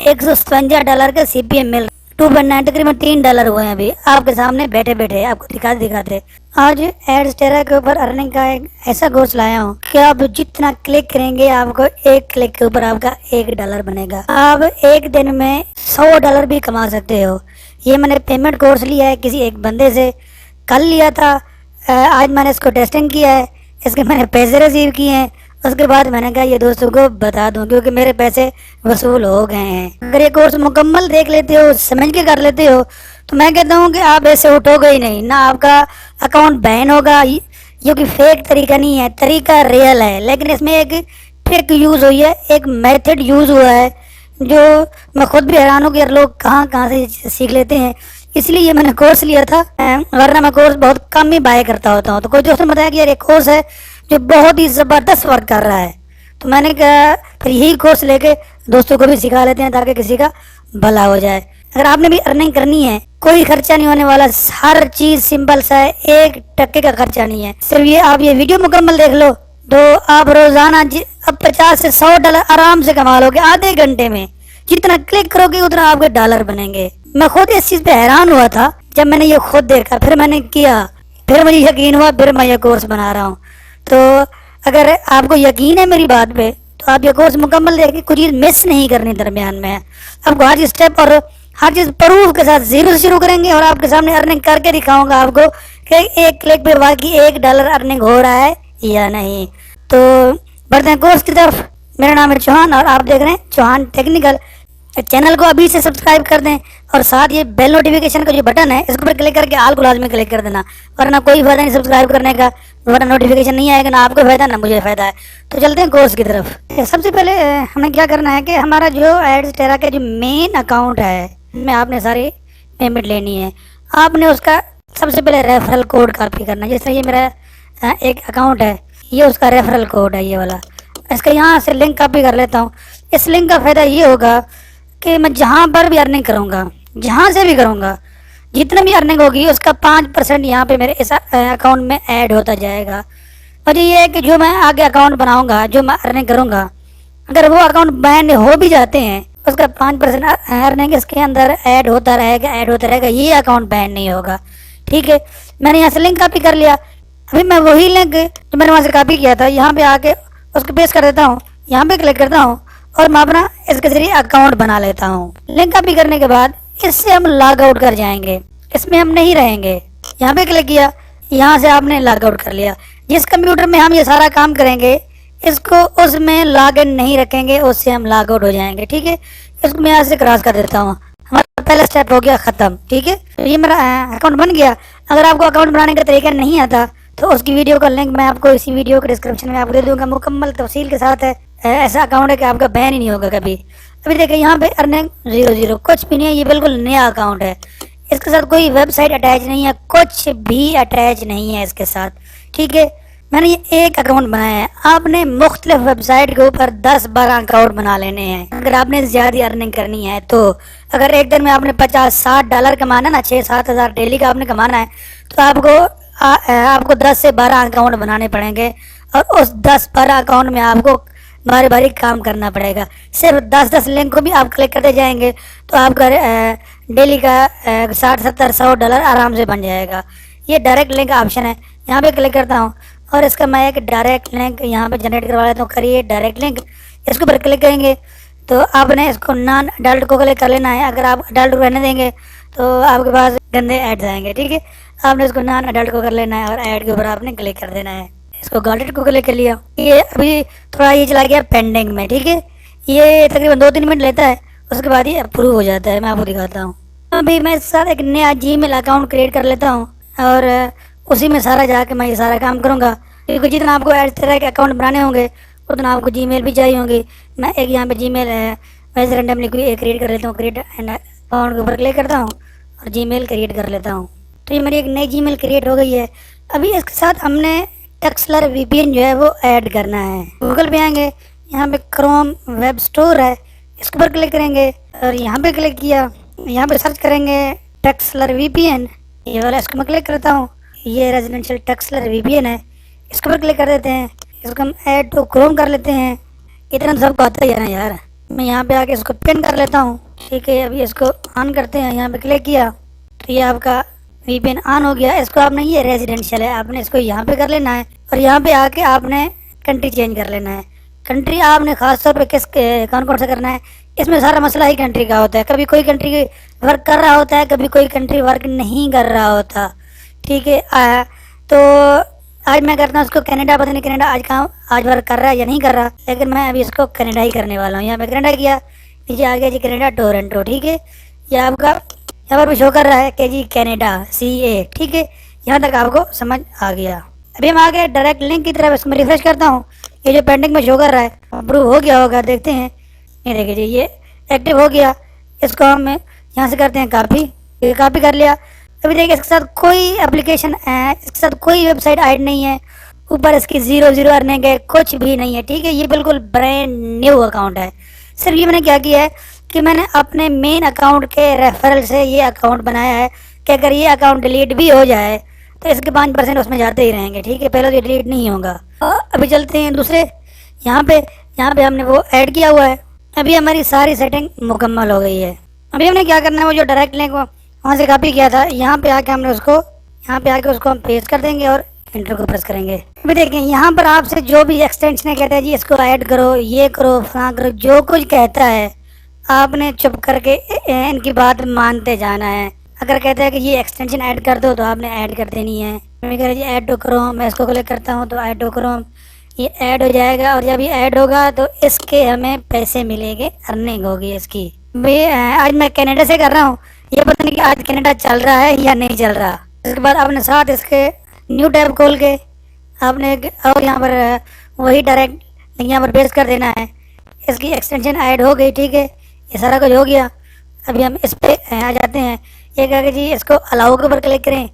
$157 का CPM मिल रहा है। 2.93 में $3 हुए हैं अभी आपके सामने बैठे बैठे आपको दिखाते। आज एडस्टेरा के ऊपर अर्निंग का एक ऐसा कोर्स लाया हूँ कि आप जितना क्लिक करेंगे आपको एक क्लिक के ऊपर आपका $1 बनेगा। आप एक दिन में $100 भी कमा सकते हो। ये मैंने पेमेंट कोर्स लिया है किसी एक बंदे से, कल लिया था। आज मैंने इसको टेस्टिंग किया है, इसके मैंने पैसे रिसीव किए हैं। उसके बाद मैंने कहा ये दोस्तों को बता दूं क्योंकि मेरे पैसे वसूल हो गए हैं। अगर ये कोर्स मुकम्मल देख लेते हो, समझ के कर लेते हो, तो मैं कहता हूँ कि आप ऐसे उठोगे ही नहीं ना, आपका अकाउंट बैन होगा। ये कि फेक तरीका नहीं है, तरीका रियल है, लेकिन इसमें एक ट्रिक यूज़ हुई है, एक मेथड यूज़ हुआ है जो मैं खुद भी हैरान हूँ कि यार लोग कहाँ से सीख लेते हैं। इसलिए ये मैंने कोर्स लिया था, वरना मैं कोर्स बहुत कम ही बाय करता होता हूँ। तो कोई दोस्त ने बताया कि यार एक कोर्स है जो बहुत ही ज़बरदस्त वर्क कर रहा है, तो मैंने कहा फिर यही कोर्स लेके दोस्तों को भी सिखा लेते हैं ताकि किसी का भला हो जाए। अगर आपने भी अर्निंग करनी है, कोई खर्चा नहीं होने वाला, हर चीज़ सिंपल सा है, 1 टके का खर्चा नहीं है। सिर्फ ये आप ये वीडियो मुकम्मल देख लो तो आप रोजाना अब $50 से $100 आराम से कमा लोगे आधे घंटे में। जितना क्लिक करोगे उतना आपके डॉलर बनेंगे। मैं खुद इस चीज़ पे हैरान हुआ था जब मैंने ये खुद देखा, फिर मैंने किया, फिर मुझे यकीन हुआ, फिर मैं ये कोर्स बना रहा हूँ। तो अगर आपको यकीन है मेरी बात पे तो आप ये कोर्स मुकम्मल देखिए, कुछ चीज़ मिस नहीं करनी दरमियान में। आपको हर चीज़ स्टेप और हर चीज़ प्रूफ के साथ जीरो से शुरू करेंगे और आपके सामने अर्निंग करके दिखाऊंगा आपको कि एक क्लिक पे वाकई $1 अर्निंग हो रहा है या नहीं। तो बढ़ते हैं कोर्स की तरफ। मेरा नाम है चौहान और आप देख रहे हैं चौहान टेक्निकल। चैनल को अभी से सब्सक्राइब कर दें और साथ ये बेल नोटिफिकेशन का जो बटन है इसको पर क्लिक करके आल को लाजमी क्लिक कर देना, वरना कोई फायदा नहीं सब्सक्राइब करने का, वरना नोटिफिकेशन नहीं आएगा, ना आपको फायदा ना मुझे फायदा है। तो चलते हैं कोर्स की तरफ। सबसे पहले हमें क्या करना है कि हमारा जो एडस्टेरा का जो मेन अकाउंट है में आपने सारी पेमेंट लेनी है। आपने उसका सबसे पहले रेफरल कोड कॉपी करना है। जैसे ये मेरा एक अकाउंट है, ये उसका रेफरल कोड है ये वाला। इसका यहाँ से लिंक कॉपी कर लेता हूँ। इस लिंक का फ़ायदा ये होगा कि मैं जहाँ पर भी अर्निंग करूँगा, जहाँ से भी करूँगा, जितना भी अर्निंग होगी उसका 5% यहाँ पे मेरे इस अकाउंट में ऐड होता जाएगा। और ये है कि जो मैं आगे अकाउंट बनाऊँगा, जो मैं अर्निंग करूँगा, अगर वो अकाउंट बैन हो भी जाते हैं उसका 5% अर्निंग इसके अंदर ऐड होता रहेगा। ये अकाउंट बैन नहीं होगा। ठीक है, मैंने यहाँ से लिंक कॉपी कर लिया। अभी मैं वही लिंक जो मैंने वहाँ से कॉपी किया था यहाँ पे आके उसको पेस्ट कर देता हूँ, यहाँ पे क्लिक करता हूँ और मैं अपना इसके जरिए अकाउंट बना लेता हूँ। लिंक कॉपी करने के बाद इससे हम लॉग आउट कर जाएंगे, इसमें हम नहीं रहेंगे। यहाँ पे क्लिक किया, यहाँ से आपने लॉग आउट कर लिया। जिस कंप्यूटर में हम ये सारा काम करेंगे इसको उसमें लॉग इन नहीं रखेंगे, उससे हम लॉग आउट हो जाएंगे। ठीक है, इसको मैं यहाँ से क्रॉस कर देता हूँ। हमारा पहला स्टेप हो गया ख़त्म। ठीक है, तो ये मेरा अकाउंट बन गया। अगर आपको अकाउंट बनाने का तरीका नहीं आता तो उसकी वीडियो का लिंक मैं आपको इसी वीडियो के डिस्क्रिप्शन में आपको दे दूंगा, मुकम्मल तफसील के साथ है। ऐसा अकाउंट है कि आपका बैन ही नहीं होगा कभी। अभी देखिए यहाँ पे अर्निंग 0 कुछ भी नहीं है, ये बिल्कुल नया अकाउंट है। इसके साथ कोई वेबसाइट अटैच नहीं है, कुछ भी अटैच नहीं है इसके साथ। ठीक है, मैंने ये एक अकाउंट बनाया है। आपने मुख्तलिफ वेबसाइट के ऊपर 10-12 अकाउंट बना लेने हैं अगर आपने ज़्यादा अर्निंग करनी है तो। अगर एक दिन में आपने $50-60 कमाना ना, 6-7 हज़ार डेली का आपने कमाना है तो आपको 10 से 12 अकाउंट बनाने पड़ेंगे और उस 10-12 अकाउंट में आपको बारी बारी काम करना पड़ेगा। सिर्फ 10-10 लिंक को भी आप क्लिक करते जाएंगे तो आपका डेली का $60-70-100 आराम से बन जाएगा। ये डायरेक्ट लिंक ऑप्शन है, यहाँ पे क्लिक करता हूँ और इसका मैं एक डायरेक्ट लिंक यहाँ पे जनरेट करवा लेता हूँ। करिए डायरेक्ट लिंक, इसके ऊपर क्लिक करेंगे तो आपने इसको नॉन अडल्ट को क्लिक कर लेना है। अगर आप अडल्ट को रहने देंगे तो आपके पास गंदे ऐड आएंगे। ठीक है, आपने इसको नॉन अडल्ट को कर लेना है और ऐड के ऊपर आपने क्लिक कर देना है। इसको गॉट को क्लिक कर लिया। ये अभी थोड़ा ये चला गया पेंडिंग में। ठीक है, ये तकरीबन 2-3 मिनट लेता है, उसके बाद ये अप्रूव हो जाता है। मैं आपको दिखाता हूँ। अभी मैं इसके साथ एक नया जीमेल अकाउंट क्रिएट कर लेता हूँ और उसी में सारा जाके मैं ये सारा काम करूँगा, क्योंकि जितना आपको इस तरह के अकाउंट बनाने होंगे उतना आपको जीमेल भी चाहिए होंगे। मैं एक यहाँ पे जीमेल वैसे रेंडमली क्रिएट कर लेता हूँ। क्रिएट एंड अकाउंट के ऊपर क्लिक करता हूँ और जीमेल क्रिएट कर लेता हूँ। तो ये मेरी एक नई जीमेल क्रिएट हो गई है। अभी इसके साथ हमने टक्सलर VPN जो है वो ऐड करना है। गूगल पे आएंगे, यहाँ पे क्रोम वेब स्टोर है, इसके ऊपर क्लिक करेंगे और यहाँ पे क्लिक किया, यहाँ पे सर्च करेंगे टक्सलर VPN, ये वाला इसको मैं क्लिक करता हूँ। ये रेजिडेंशियल टक्सलर VPN है, इसके ऊपर क्लिक कर देते हैं। इसको हम ऐड टू क्रोम कर लेते हैं। इतना तो सबको आता ही है ना यार, मैं यहाँ पे आके इसको पिन कर लेता हूँ। ठीक है, अभी इसको ऑन करते हैं, यहाँ पे क्लिक किया तो ये आपका वीपीएन ऑन हो गया। इसको आपने, ये रेजिडेंशियल है, आपने इसको यहाँ पे कर लेना है और यहाँ पे आके आपने कंट्री चेंज कर लेना है। कंट्री आपने खास तौर पे किस कौन कौन सा करना है, इसमें सारा मसला ही कंट्री का होता है। कभी कोई कंट्री वर्क कर रहा होता है, कभी कोई कंट्री वर्क नहीं कर रहा होता। ठीक है, तो आज मैं करता हूँ उसको कनाडा, पता नहीं कनाडा आज वर्क कर रहा है या नहीं कर रहा, लेकिन मैं अभी इसको कनाडा ही करने वाला हूँ। यहाँ पे कनाडा किया, नीचे आ गया जी कनाडा टोरंटो। ठीक है, ये आपका यहाँ पर भी शो कर रहा है कि जी कनाडा CA। ठीक है, यहाँ तक आपको समझ आ गया। अभी हम आ गए डायरेक्ट लिंक की तरफ, इसको मैं रिफ्रेश करता हूँ। ये जो पेंडिंग में शो कर रहा है अप्रूव हो गया होगा, देखते हैं। ये देखिए जी, ये एक्टिव हो गया। इसको हम यहाँ से करते हैं कॉपी, ये कॉपी कर लिया। अभी देखिए इसके साथ कोई एप्लीकेशन है, इसके साथ कोई वेबसाइट ऐड नहीं है, ऊपर इसकी 0 अर्निंग है, कुछ भी नहीं है। ठीक है, ये बिल्कुल ब्रांड न्यू अकाउंट है। सिर्फ ये मैंने क्या किया है कि मैंने अपने मेन अकाउंट के रेफरल से ये अकाउंट बनाया है कि अगर ये अकाउंट डिलीट भी हो जाए तो इसके 5% उसमें जाते ही रहेंगे। ठीक है, पहले तो डिलीट नहीं होगा। अभी चलते हैं दूसरे, यहाँ पे हमने वो ऐड किया हुआ है। अभी हमारी सारी सेटिंग मुकम्मल हो गई है। अभी हमने क्या करना है, वो जो डायरेक्ट लिंक वहाँ से कॉपी किया था, यहाँ पे आके उसको हम पेस्ट कर देंगे और इंटर को प्रेस करेंगे। अभी देखें, यहाँ पर आपसे जो भी एक्सटेंशन कहता है जी इसको ऐड करो, ये करो, फलां करो, जो कुछ कहता है आपने चुप करके इनकी बात मानते जाना है। अगर कहता है कि ये एक्सटेंशन ऐड कर दो तो आपने ऐड कर देनी है। मैं कह रहा जी ऐड टू क्रोम, मैं इसको क्लिक करता हूँ तो ऐड टू क्रोम ये ऐड हो जाएगा और जब ये ऐड होगा तो इसके हमें पैसे मिलेंगे, अर्निंग होगी इसकी। आज मैं कनाडा से कर रहा हूँ, ये पता नहीं कि आज कनाडा चल रहा है या नहीं चल रहा। इसके बाद आपने साथ इसके न्यू टैब खोल के आपने और यहाँ पर वही डायरेक्ट यहाँ पर पेस्ट कर देना है। इसकी एक्सटेंशन ऐड हो गई। ठीक है, ये सारा कुछ हो गया। अभी हम इस पे आ जाते हैं, ये कह के जी इसको अलाउ के ऊपर क्लिक करें।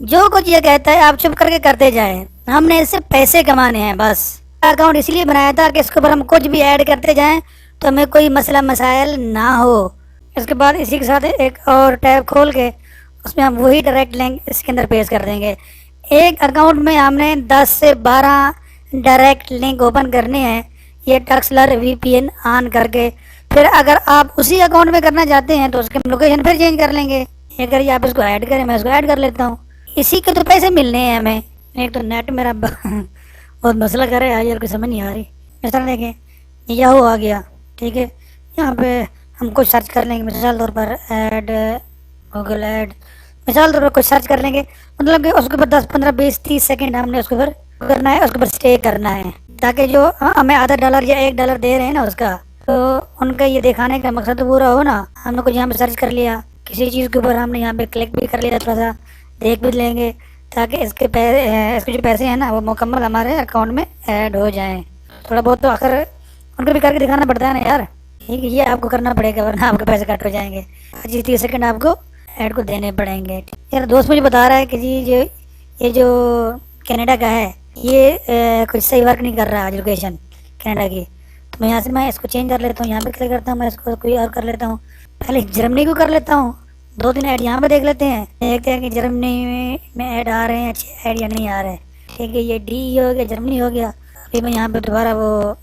जो कुछ ये कहता है आप चुप करके करते जाएं, हमने इससे पैसे कमाने हैं बस। अकाउंट इसलिए बनाया था कि इसके ऊपर हम कुछ भी ऐड करते जाएं तो हमें कोई मसला मसाइल ना हो। इसके बाद इसी के साथ एक और टैब खोल के उसमें हम वही डायरेक्ट लिंक इसके अंदर पेस्ट कर देंगे। एक अकाउंट में हमने 10 से 12 डायरेक्ट लिंक ओपन करने हैं, ये टक्सलर VPN ऑन करके। फिर अगर आप उसी अकाउंट में करना चाहते हैं तो उसके लोकेशन फिर चेंज कर लेंगे। अगर आप इसको ऐड करें, मैं इसको ऐड कर लेता हूँ। इसी के तो पैसे मिलने हैं हमें। एक तो नेट मेरा बहुत मसला कर रहा है यार, कोई समझ नहीं आ रही। इस तरह देखें, याहू आ गया। ठीक है, यहाँ पे हम कुछ सर्च कर लेंगे, मिसाल तौर पर ऐड, गूगल ऐड, मिसाल तौर पर कुछ सर्च कर लेंगे। मतलब कि उसके ऊपर 10, 15, 20, 30 सेकेंड हमने उसके ऊपर करना है, उसके ऊपर स्टे करना है, ताकि जो हमें $0.5 या $1 दे रहे हैं ना उसका, तो उनका ये दिखाने का मकसद तो पूरा हो ना। हमने कुछ यहाँ पे सर्च कर लिया किसी चीज़ के ऊपर, हमने यहाँ पे क्लिक भी कर लिया, थोड़ा सा देख भी लेंगे ताकि इसके जो पैसे हैं ना वो मुकम्मल हमारे अकाउंट में ऐड हो जाएं। थोड़ा बहुत तो आखिर उनको भी करके दिखाना पड़ता है ना यार। ठीक है, ये आपको करना पड़ेगा वरना आपके पैसे कट हो जाएंगे। 25-30 सेकंड आपको ऐड को देने पड़ेंगे। यार दोस्त मुझे बता रहा है कि जी ये जो कनाडा का है ये कुछ सही वर्क नहीं कर रहा है लोकेशन कनाडा की। तो यहाँ से मैं इसको चेंज कर लेता हूँ, यहाँ पे क्लिक करता हूँ, मैं इसको कोई और कर लेता हूँ। पहले जर्मनी को कर लेता हूँ, 2-3 ऐड यहाँ पे देख लेते हैं, देखते हैं कि जर्मनी में ऐड आ रहे हैं अच्छे ऐड या नहीं आ रहे हैं। ठीक है, ये D हो गया, जर्मनी हो गया। अभी मैं यहाँ पे दोबारा वो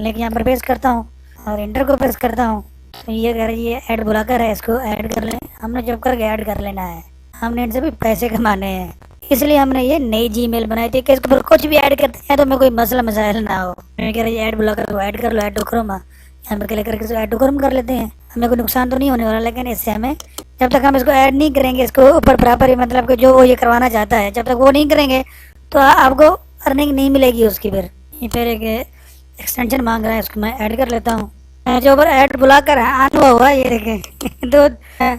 लिंक यहाँ पर पेस्ट करता हूँ और इंटर को प्रेस करता हूँ। तो ये कह रही है ऐड बुलाकर है, इसको ऐड कर लें। हमने जब करके ऐड कर लेना है, हमने इनसे भी पैसे कमाने हैं, इसलिए हमने ये नई Gmail बनाई थी कि इसके ऊपर कुछ भी ऐड करते हैं तो हमें कोई मसला मसाइल ना हो। मैं कह रही है ऐड बुलाकर को ऐड कर लो, ऐड टू क्रोम, यहाँ पर क्लिक करके ऐड टू क्रोम कर लेते हैं। हमें कोई नुकसान तो नहीं होने वाला, लेकिन इससे हमें जब तक हम इसको ऐड नहीं करेंगे इसको ऊपर बराबर, मतलब कि जो वो ये करवाना चाहता है जब तक वो नहीं करेंगे तो आपको अर्निंग नहीं मिलेगी उसकी। फिर एक एक्सटेंशन मांग रहा है, उसको मैं ऐड कर लेता हूँ। जो ऊपर ऐड बुलाकर आना हुआ ये देखें तो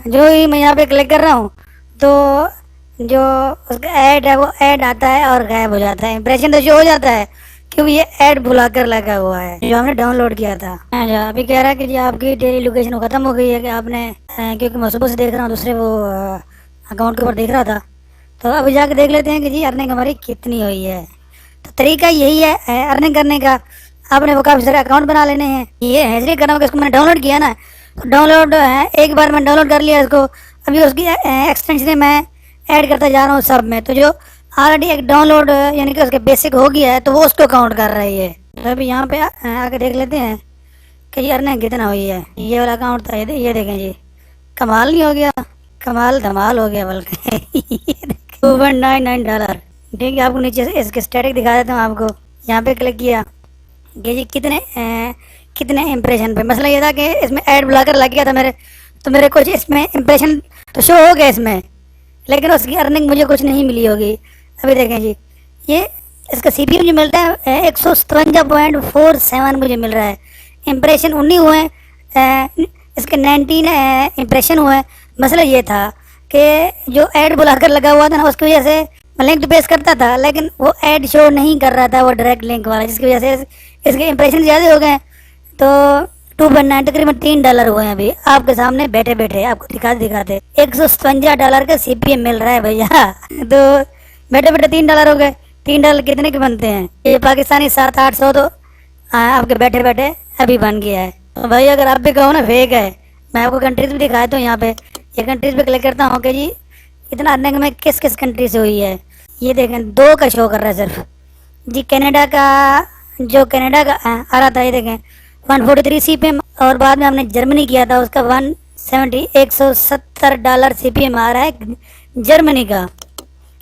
जो ही मैं यहाँ पे क्लिक कर रहा हूँ तो जो उसका ऐड है वो ऐड आता है और गायब हो जाता है। इंप्रेशन तो शो हो जाता है क्योंकि ये ऐड बुलाकर लगा हुआ है जो हमने डाउनलोड किया था। अभी कह रहा है कि जी आपकी डेली लोकेशन खत्म हो गई है कि आपने क्योंकि मैं सुबह से देख रहा हूँ दूसरे वो अकाउंट के ऊपर देख रहा था। तो अभी जाके देख लेते हैं कि जी अर्निंग हमारी कितनी हुई है। तो तरीका यही है अर्निंग करने का, आपने वो काफ़ी सारे अकाउंट बना लेने हैं। ये है इसलिए कर रहा हूँ कि इसको मैंने डाउनलोड किया ना, तो डाउनलोड एक बार मैंने डाउनलोड कर लिया इसको, अभी उसकी एक्सटेंशन मैं ऐड करता जा रहा हूँ सब में। तो जो ऑलरेडी एक डाउनलोड यानी कि उसके बेसिक हो गया है तो वो उसको काउंट कर रही है। तो अभी यहाँ पे आके देख लेते हैं कि जी अर्निंग कितना हुई है। ये वाला अकाउंट था, ये देखें जी, कमाल नहीं हो गया, कमाल धमाल हो गया बल्कि। $2.99। ठीक है, आपको नीचे से इसके स्टैटिक दिखा देता हूँ आपको। यहाँ पे क्लिक किया कि जी कितने इम्प्रेशन पे, मसला ये था कि इसमें ऐड ब्लॉकर लग गया था मेरे, तो मेरे कुछ इसमें इम्प्रेशन तो शो हो गया इसमें, लेकिन उसकी अर्निंग मुझे कुछ नहीं मिली होगी। अभी देखें जी, ये इसका सीपीयू मुझे मिलता है 157.47 मुझे मिल रहा है। इम्प्रेशन 19 हुए हैं, इसके 19 इम्प्रेशन हुए हैं। मसला ये था कि जो ऐड बुलाकर लगा हुआ था ना, उसकी वजह से मैं लिंक तो पेश करता था, लेकिन वो ऐड शो नहीं कर रहा था, वो डायरेक्ट लिंक वाला, जिसकी वजह से इसके इम्प्रेशन ज़्यादा हो गए। तो 2.9 तकरीबन $3 हुए हैं अभी आपके सामने बैठे बैठे, आपको दिखाते $157 का सीपीएम मिल रहा है भैया। तो बैठे बैठे $3 हो गए। $3 कितने के बनते हैं? ये पाकिस्तानी 700-800 तो आपके बैठे बैठे अभी बन गया है। तो भाई अगर आप भी कहो ना फेक है, मैं आपको कंट्रीज भी दिखाता हूँ। यहाँ पे ये कंट्रीज पे क्लिक करता हूँ कि जी इतना अर्निंग में किस किस कंट्री से हुई है। ये देखें 2 का शो कर रहा है सिर्फ जी, कनाडा का, जो कनाडा का आ रहा था, ये देखें 143 सीपीएम, और बाद में हमने जर्मनी किया था उसका 170 सीपीएम आ रहा है जर्मनी का,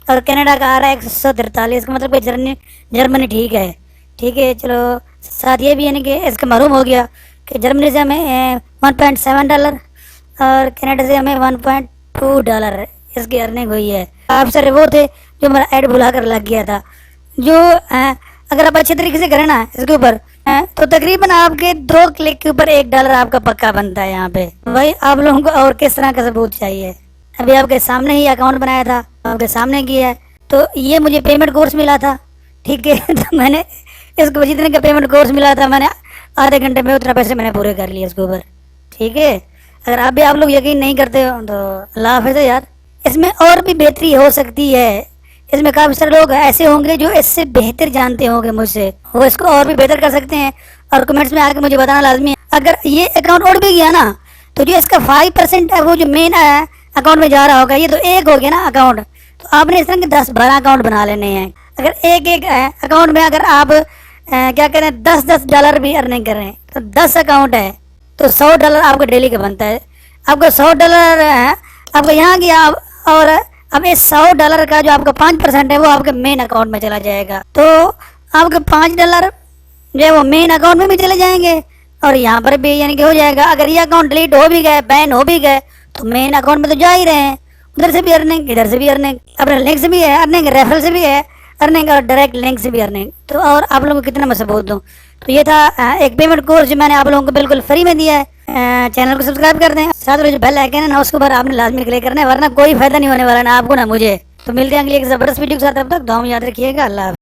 और कनाडा का आ रहा है 143। इसका मतलब कि जर्मनी ठीक है। चलो साथ ये भी यानी कि इसका मालूम हो गया कि जर्मनी से हमें $1.7 और कनाडा से हमें $1.2 इसकी अर्निंग हुई है। आप सर वो थे जो मेरा ऐड बुला कर लग गया था। जो अगर आप अच्छे तरीके से करें ना इसके ऊपर, तो तकरीबन आपके 2 क्लिक के ऊपर $1 आपका पक्का बनता है। यहाँ पे भाई आप लोगों को और किस तरह का सबूत चाहिए? अभी आपके सामने ही अकाउंट बनाया था, आपके सामने किया है। तो ये मुझे पेमेंट कोर्स मिला था, ठीक है। तो मैंने इसको जितने का पेमेंट कोर्स मिला था, मैंने आधे घंटे में उतना पैसे मैंने पूरे कर लिए इसके ऊपर, ठीक है। अगर आप लोग यकीन नहीं करते हो तो अल्लाह हाफ़िज़ यार। इसमें और भी बेहतरी हो सकती है, इसमें काफ़ी सारे लोग ऐसे होंगे जो इससे बेहतर जानते होंगे मुझसे, वो इसको और भी बेहतर कर सकते हैं। और कमेंट्स में आके मुझे बताना लाजमी है। अगर ये अकाउंट उड़ भी गया ना, तो जो इसका 5% है वो जो मेन अकाउंट में जा रहा होगा, ये तो एक हो गया ना अकाउंट। तो आपने इस तरह के 10-12 अकाउंट बना लेने हैं। अगर एक अकाउंट में अगर आप क्या करें $10 भी अर्निंग कर रहे हैं, तो 10 अकाउंट है तो $100 आपको डेली का बनता है। आपको $100 आपको यहाँ गया, और अब इस $100 का जो आपका 5% है वो आपके मेन अकाउंट में चला जाएगा। तो आपके $5 जो है वो मेन अकाउंट में भी चले जाएंगे, और यहाँ पर भी यानी कि हो जाएगा। अगर ये अकाउंट डिलीट हो भी गए, बैन हो भी गए, तो मेन अकाउंट में तो जा ही रहे हैं, उधर से भी अर्निंग, इधर से भी अर्निंग, अपने लिंक से भी है अर्निंग, रेफरल से भी है अर्निंग, और डायरेक्ट लिंक से भी अर्निंग। तो और आप लोगों को कितना मैं सबूत दूँ? तो ये था एक पेमेंट कोर्स जो मैंने आप लोगों को बिल्कुल फ्री में दिया है। चैनल को सब्सक्राइब कर दें, साथ में जो बेल आइकन है ना उसके ऊपर आपने लाजमी क्लिक करना है, वरना कोई फायदा नहीं होने वाला ना आपको ना मुझे। तो मिलते हैं अगली एक जबरदस्त वीडियो के साथ, तब तक दुआ में याद रखिएगा। अल्लाह हाफ़िज़।